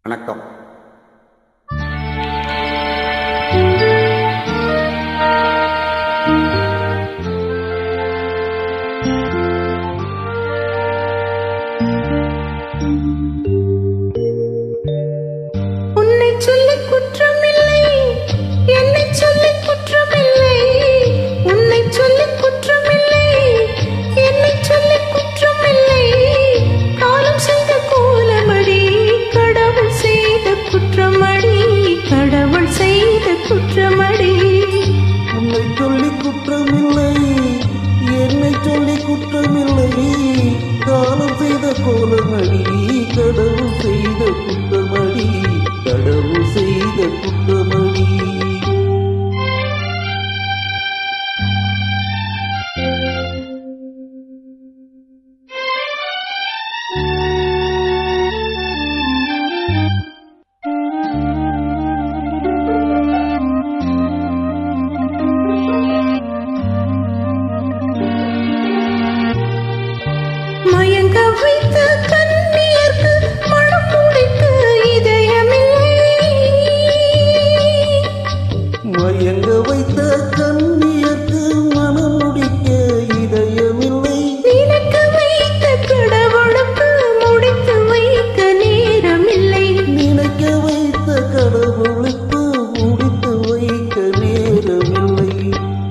வணக்கம். உன்னை சொல்லி குற்றமில்லை, என்னை சொல்லி குற்றமில்லை. உன்னை சொல்லி குற்றமில்லை, என்னை சொல்லி குற்றமில்லை. காலம் செய்த கோலமடி, கடவுள் செய்த குற்றமடி, கடவுள் செய்த குற்றமடி. உன்னை சொல்லி குற்றமில்லை, என்னை சொல்லி குற்றமில்லை. காலம் செய்த கோலமடி, கடவுள் செய்த குற்றமடி, கடவுள் செய்த குற்றமடி. மயங்க வைத்த கண்ணியர்க்கு மனம் முடித்து இதயமில்லை. மயங்க வைத்த கண்ணியர்க்கு மனம் முடிக்க இதயமில்லை. நினைக்க வைத்த கடவுளுக்கு முடித்து வைக்க நேரமில்லை. நினைக்க வைத்த கடவுளுக்கு முடித்து வைக்க நேரமில்லை.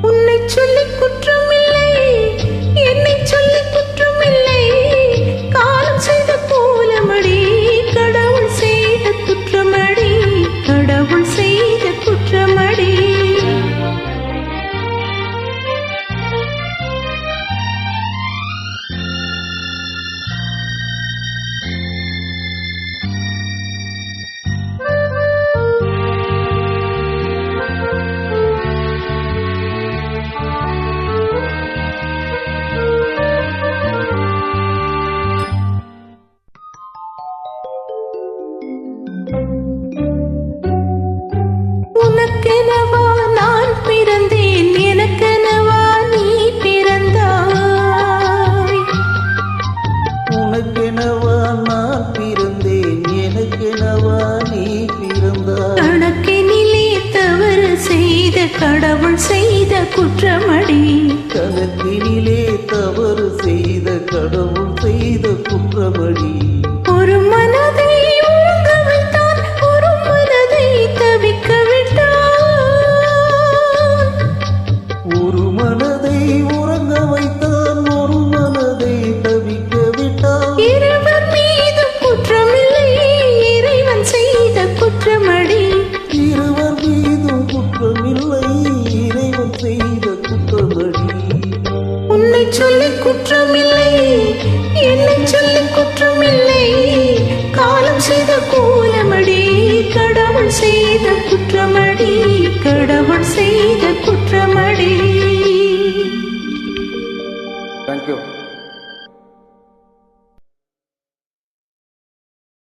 உன்னை சொல்லி குற்றமில்லை, என்னை சொல்லி குற்றமில்லை. காலம் செய்த கோலமடி, கடவுள் செய்த குற்றமடி, கடவுள் செய்த குற்றமடி. உனக்கெனவா நான் பிறந்தேன், எனக்கெனவா நீ பிறந்தாய். உனக்கெனவா நான் பிறந்தேன், எனக்கெனவா நீ பிறந்தாய். கணக்கினிலே தவறு செய்த கடவுள் செய்த குற்றமடி. கணக்கினிலே தவறு செய்த கடவுள் செய்த குற்றமடி. ஒரு மனதை உறங்க வைத்தான், ஒரு மனதை தவிக்க விட்டான். ஒரு மனதை உறங்க வைத்தான், ஒரு மனதை தவிக்க விட்டான். இறைவன் மீது குற்றமில்லை, இறைவன் செய்த குற்றமடி. இருவர் மீதும் குற்றமில்லை, இறைவன் செய்த குற்றமடி. உன்னை சொல்லி குற்றமில்லை, என்னை சொல்லி குற்றமில்லை. காலம் செய்த கோலமடி, கடவுள் செய்த குற்றமடி.